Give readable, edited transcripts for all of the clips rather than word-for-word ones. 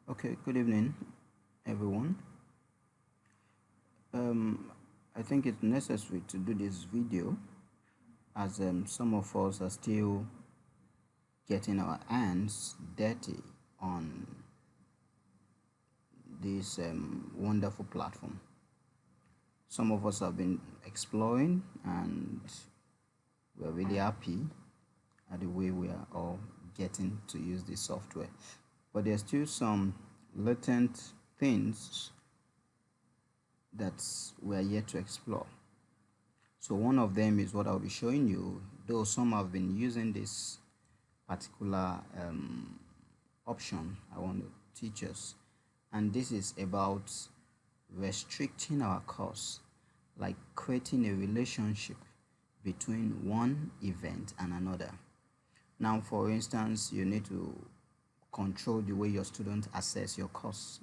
Okay, good evening, everyone. I think it's necessary to do this video as some of us are still getting our hands dirty on this wonderful platform. Some of us have been exploring and we're really happy at the way we are all getting to use this software. But there's still some latent things that we are yet to explore. So one of them is what I'll be showing you, though some have been using this particular option I want to teach us. And this is about restricting our course, like creating a relationship between one event and another. Now, for instance, you need to control the way your students access your course.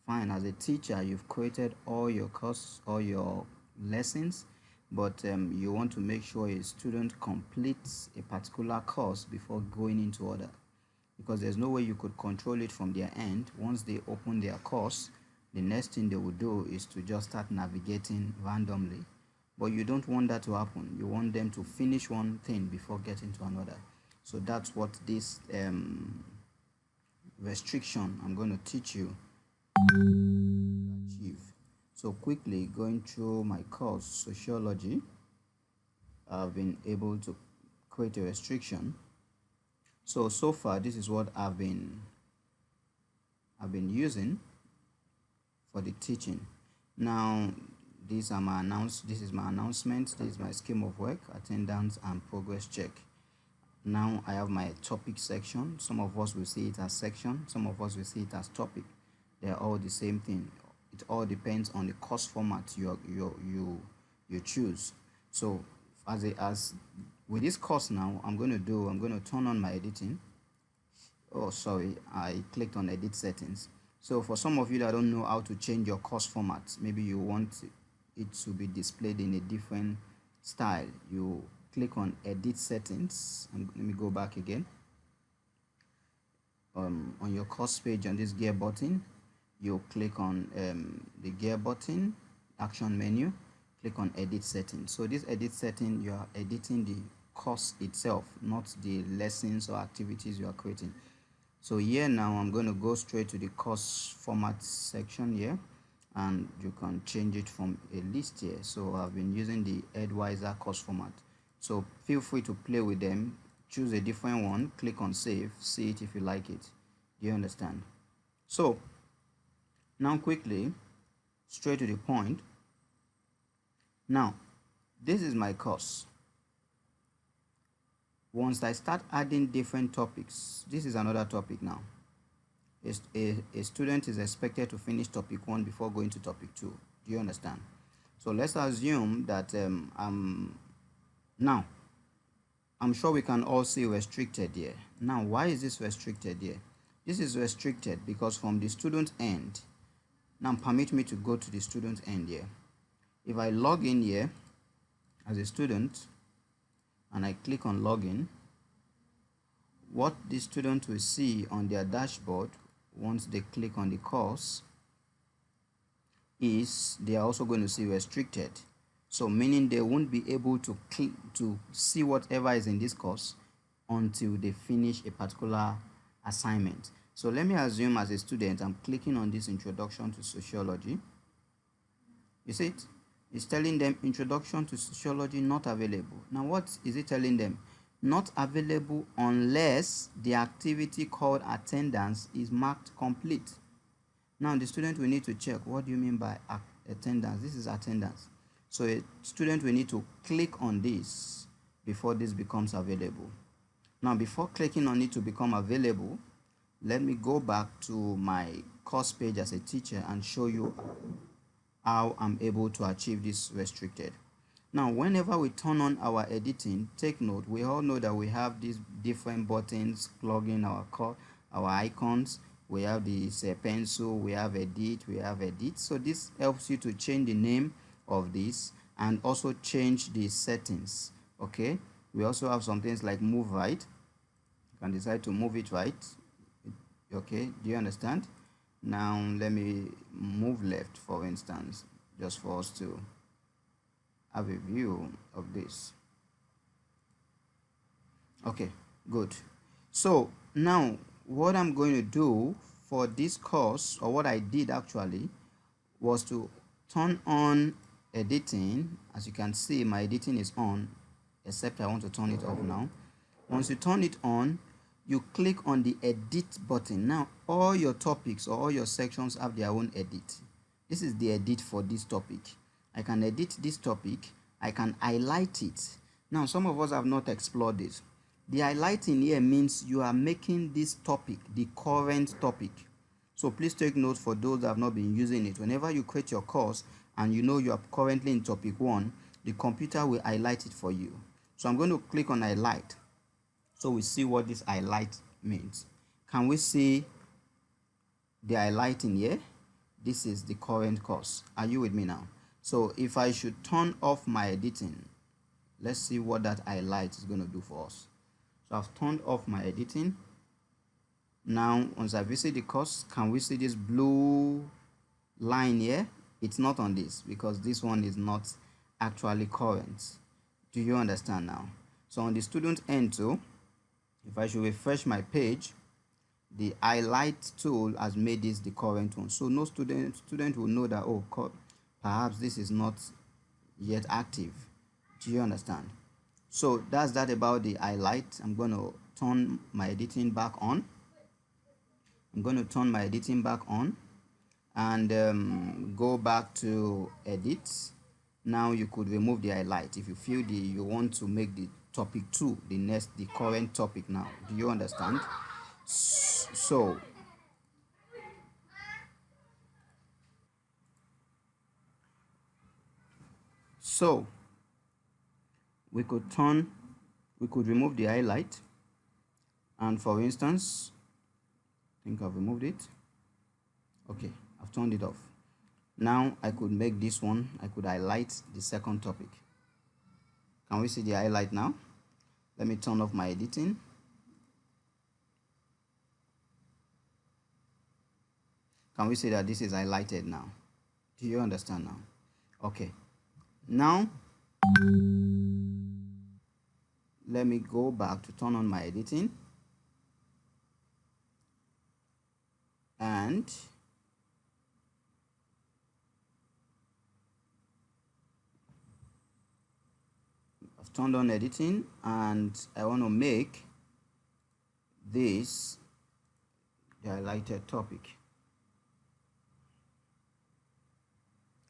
Fine, as a teacher, you've created all your courses, all your lessons, but you want to make sure a student completes a particular course before going into other, because there's no way you could control it from their end. Once they open their course, the next thing they will do is to just start navigating randomly, but you don't want that to happen. You want them to finish one thing before getting to another. So that's what this restriction I'm going to teach you to achieve. So quickly going through my course, sociology, I've been able to create a restriction. So far this is what I've been using for the teaching. Now this is my announcement, this is my scheme of work, attendance and progress check. Now I have my topic section. Some of us will see it as section, some of us will see it as topic. They're all the same thing. It all depends on the course format you choose. So as with this course now, I'm going to turn on my editing. Oh, sorry, I clicked on edit settings. So for some of you that don't know how to change your course format, maybe you want it to be displayed in a different style, you click on edit settings, and let me go back again. On your course page, on this gear button, you click on the gear button, action menu, click on edit settings. So this edit setting, you are editing the course itself, not the lessons or activities you are creating. So here now I'm going to go straight to the course format section here, and you can change it from a list here. So I've been using the Edwiser course format. So feel free to play with them, choose a different one, click on save, see it if you like it. Do you understand? So now quickly, straight to the point. Now this is my course. Once I start adding different topics, this is another topic now. A student is expected to finish topic 1 before going to topic 2. Do you understand? So let's assume that now I'm sure we can all see restricted here. Now why is this restricted here? This is restricted because from the student end, now permit me to go to the student end here. If I log in here as a student and I click on login, what the student will see on their dashboard once they click on the course is they are also going to see restricted. So meaning they won't be able to click to see whatever is in this course until they finish a particular assignment. So let me assume as a student I'm clicking on this introduction to sociology. You see it? It's telling them introduction to sociology not available. Now what is it telling them? Not available unless the activity called attendance is marked complete. Now the student will need to check, what do you mean by attendance? This is attendance. So a student will need to click on this before this becomes available. Now before clicking on it to become available, let me go back to my course page as a teacher and show you how I'm able to achieve this restricted. Now whenever we turn on our editing, take note, we all know that we have these different buttons plugging our icons. We have this pencil, we have edit. So this helps you to change the name of this and also change the settings. Okay, we also have some things like move right. You can decide to move it right. Okay, do you understand? Now let me move left, for instance, just for us to have a view of this. Okay, good. So now what I'm going to do for this course, or what I did actually, was to turn on editing. As you can see, my editing is on, except I want to turn it off now. Once you turn it on, you click on the edit button. Now all your topics or all your sections have their own edit. This is the edit for this topic. I can edit this topic. I can highlight it. Now some of us have not explored this. The highlighting here means you are making this topic the current topic. So please take note for those that have not been using it. Whenever you create your course and you know you are currently in topic 1, the computer will highlight it for you. So I'm going to click on highlight. So we see what this highlight means. Can we see the highlighting here? This is the current course. Are you with me now? So if I should turn off my editing, let's see what that highlight is going to do for us. So I've turned off my editing. Now once I visit the course, can we see this blue line here? It's not on this because this one is not actually current. Do you understand now? So on the student end too, if I should refresh my page, the highlight tool has made this the current one. So no student will know that, oh, perhaps this is not yet active. Do you understand? So that's that about the highlight. I'm going to turn my editing back on. And go back to edit. Now you could remove the highlight if you feel you want to make the topic 2 the current topic now. Do you understand? So we could remove the highlight, and for instance, I think I've removed it. Okay, I've turned it off. Now I could make this one, I could highlight the second topic. Can we see the highlight now? Let me turn off my editing. Can we see that this is highlighted now? Do you understand now? Okay. Now let me go back to turn on my editing, and I've turned on editing, and I want to make this the highlighted topic.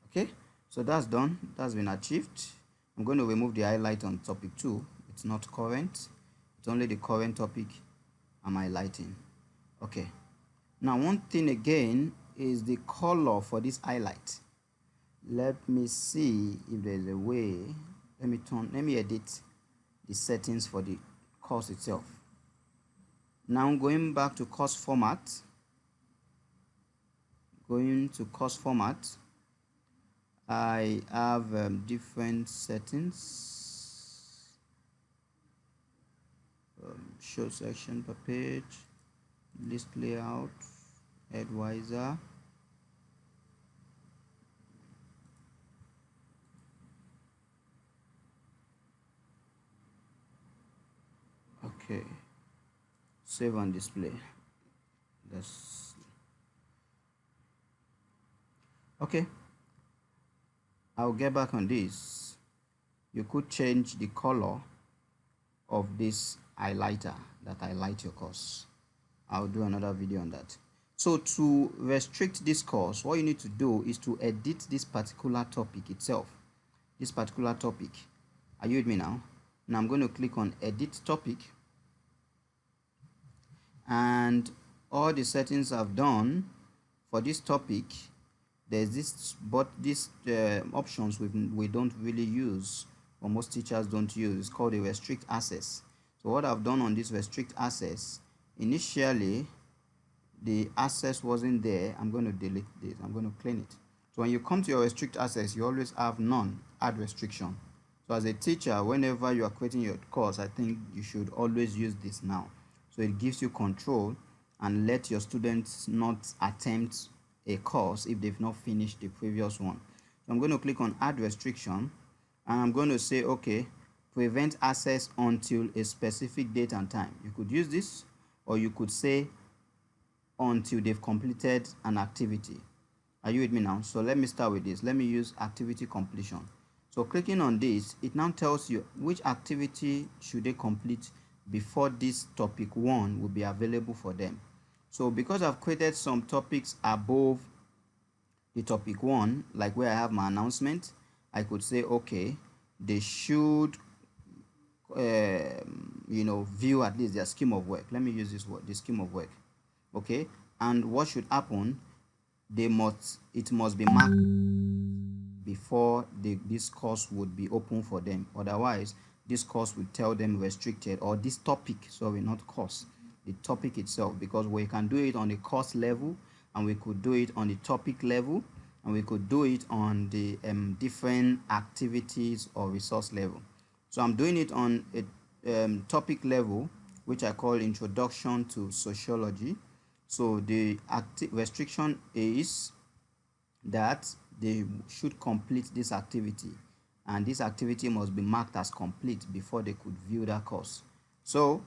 Okay, so that's done. That's been achieved. I'm going to remove the highlight on topic 2. It's not current. It's only the current topic I'm highlighting. Okay. Now one thing again is the color for this highlight. Let me see if there's a way. Let me edit the settings for the course itself. Now going back to course format. I have different settings. Show section per page, list layout, advisor. Okay, save and display. That's okay. I'll get back on this. You could change the color of this highlighter that highlight your course. I'll do another video on that. So to restrict this course, what you need to do is to edit this particular topic itself. This particular topic. Are you with me now? Now I'm going to click on edit topic, and all the settings I've done for this topic. There's this, but these options we don't really use, or most teachers don't use. It's called a restrict access. So what I've done on this restrict access, initially the access wasn't there. I'm going to delete this. I'm going to clean it. So when you come to your restrict access, you always have none, add restriction. So as a teacher, whenever you are creating your course, I think you should always use this now. So it gives you control and let your students not attempt a course if they've not finished the previous one. So I'm going to click on add restriction, and I'm going to say, okay, prevent access until a specific date and time. You could use this, or you could say until they've completed an activity. Are you with me now? So let me start with this. Let me use activity completion. So clicking on this, it now tells you which activity should they complete before this topic 1 will be available for them. So because I've created some topics above the topic 1, like where I have my announcement, I could say, okay, they should view at least their scheme of work. Let me use this word, the scheme of work. Okay, and what should happen? It must be marked before this course would be open for them. Otherwise, this course will tell them restricted, or this topic, sorry, not course, the topic itself, because we can do it on the course level, and we could do it on the topic level, and we could do it on the different activities or resource level. So I'm doing it on a topic level, which I call Introduction to Sociology. So the restriction is that they should complete this activity, and this activity must be marked as complete before they could view that course. So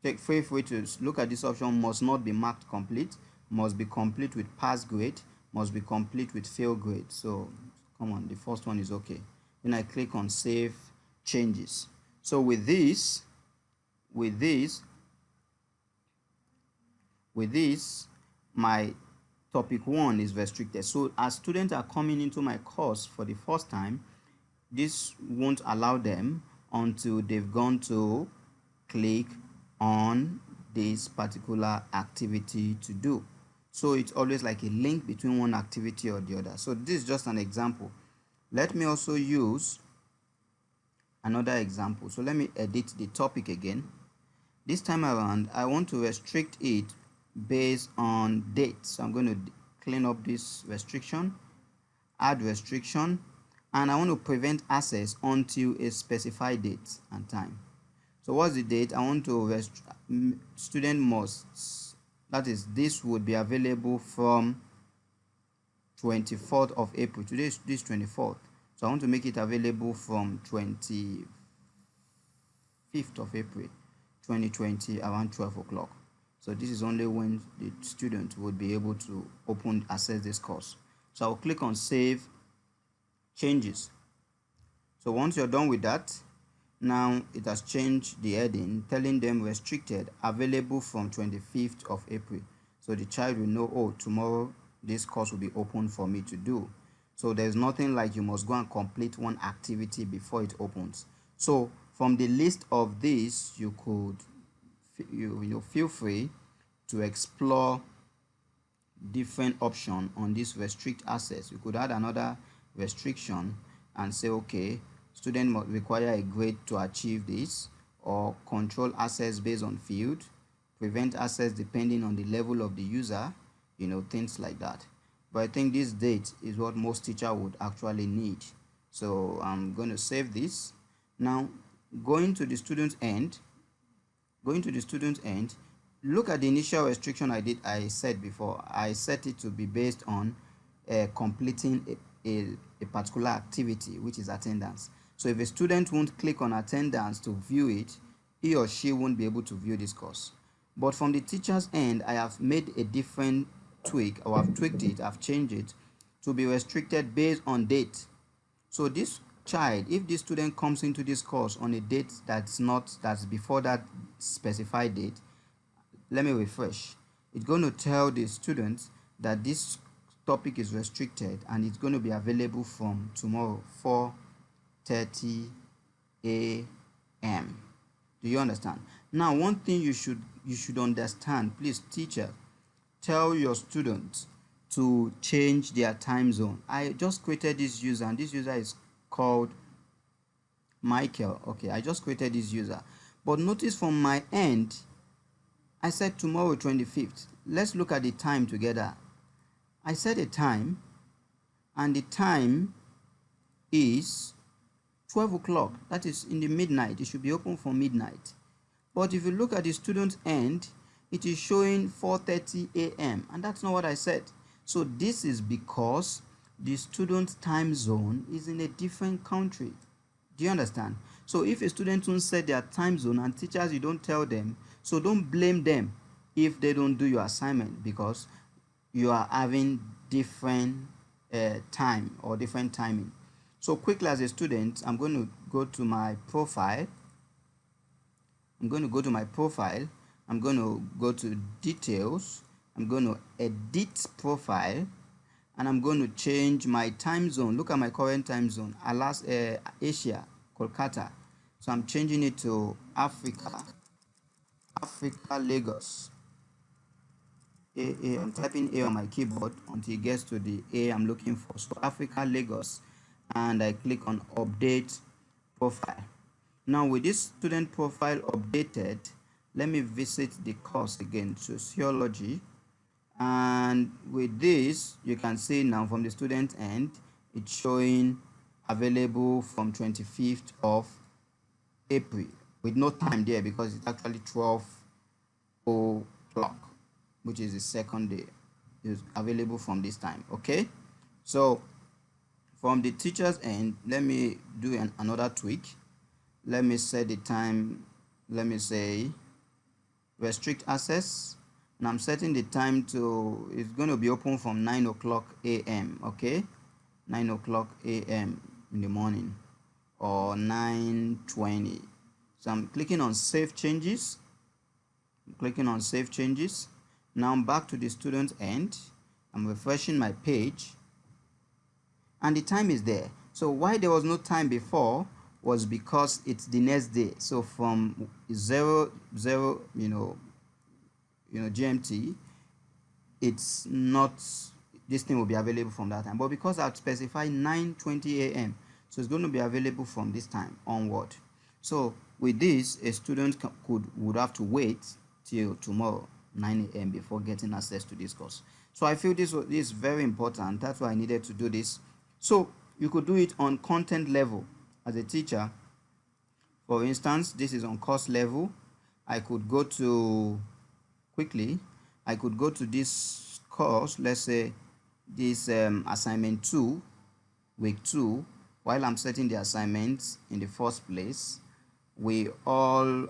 feel free to look at this option: must not be marked complete, must be complete with pass grade, must be complete with fail grade. So come on, the first one is okay. Then I click on save changes. So with this, my topic 1 is restricted. So as students are coming into my course for the first time, this won't allow them until they've gone to click on this particular activity to do. So it's always like a link between one activity or the other. So this is just an example. Let me also use another example. So let me edit the topic again. This time around, I want to restrict it based on date. So I'm going to clean up this restriction, add restriction, and I want to prevent access until a specified date and time. So what's the date? I want to student must, that is, this would be available from 24th of April. Today is this 24th. So I want to make it available from 25th of April 2020 around 12 o'clock. So this is only when the student would be able to access this course. So I'll click on save changes. So once you're done with that, now it has changed the heading, telling them restricted, available from 25th of April. So the child will know, oh, tomorrow this course will be open for me to do. So there's nothing like you must go and complete one activity before it opens. So from the list of these, you could feel free to explore different options on this restrict access. You could add another restriction and say, okay, student must require a grade to achieve this, or control access based on field, prevent access depending on the level of the user, things like that. But I think this date is what most teachers would actually need. So I'm going to save this. Now, going to the student end, look at the initial restriction I said before. I set it to be based on completing a particular activity, which is attendance. So if a student won't click on attendance to view it, he or she won't be able to view this course. But from the teacher's end, I have made a different tweak, or I've tweaked it, I've changed it to be restricted based on date. So this child, if this student comes into this course on a date that's before that specified date, let me refresh. It's going to tell the students that this topic is restricted, and it's going to be available from tomorrow 4:30 a.m. Do you understand? Now, one thing you should understand, please, teacher, tell your students to change their time zone. I just created this user, and this user is called Michael. Okay, I just created this user, but notice from my end, I said tomorrow 25th. Let's look at the time together. I set a time, and the time is 12 o'clock. That is in the midnight. It should be open for midnight. But if you look at the student's end, it is showing 4:30 a.m. and that's not what I said. So this is because the student time zone is in a different country. Do you understand? So if a student won't set their time zone and teachers you don't tell them, so don't blame them if they don't do your assignment, because you are having different time or different timing. So quickly, as a student, I'm going to go to my profile. I'm going to go to my profile. I'm going to go to details. I'm going to edit profile, and I'm going to change my time zone. Look at my current time zone, Asia, Kolkata. So I'm changing it to Africa, Lagos. I'm typing A on my keyboard until it gets to the A I'm looking for. So Africa, Lagos, and I click on update profile. Now with this student profile updated, let me visit the course again, sociology. And with this, you can see now from the student end, it's showing available from 25th of April with no time there because it's actually 12 o'clock, which is the second day. Is available from this time. Okay, so from the teacher's end, let me do another tweak. Let me set the time. Let me say restrict access, and I'm setting the time to, it's going to be open from 9 o'clock a.m. okay, 9 o'clock a.m. in the morning, or 9:20. So I'm clicking on save changes. Now I'm back to the student end. I'm refreshing my page and the time is there. So why there was no time before was because it's the next day. So from 00 GMT, it's not, this thing will be available from that time. But because I've specified 9:20 a.m., so it's going to be available from this time onward. So with this, a student would have to wait till tomorrow 9 a.m. before getting access to this course. So I feel this is very important. That's why I needed to do this. So you could do it on content level as a teacher. For instance, this is on course level. I could go to this course, let's say this assignment 2, week 2. While I'm setting the assignments in the first place, we all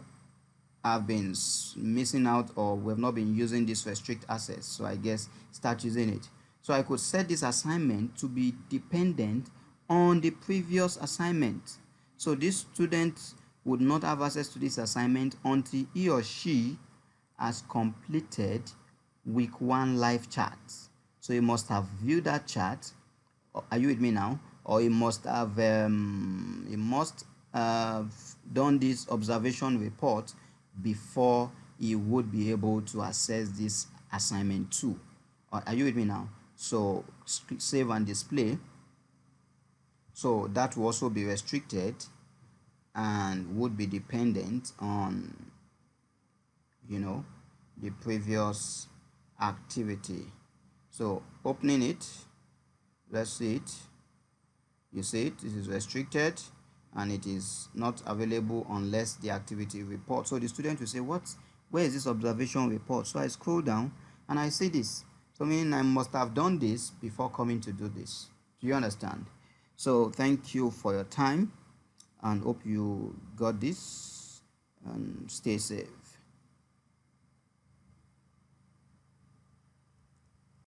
have been missing out, or we have not been using this restrict access. So I guess start using it. So I could set this assignment to be dependent on the previous assignment. So this student would not have access to this assignment until he or she has completed week 1 live chat. So he must have viewed that chat. Are you with me now? Or he must have done this observation report before he would be able to access this assignment 2. Are you with me now? So save and display. So that will also be restricted and would be dependent on the previous activity. So opening it, let's see it. You see it, this is restricted and it is not available unless the activity report. So the student will say, where is this observation report? So I scroll down and I see this. So meaning I must have done this before coming to do this. Do you understand? So thank you for your time and hope you got this, and stay safe.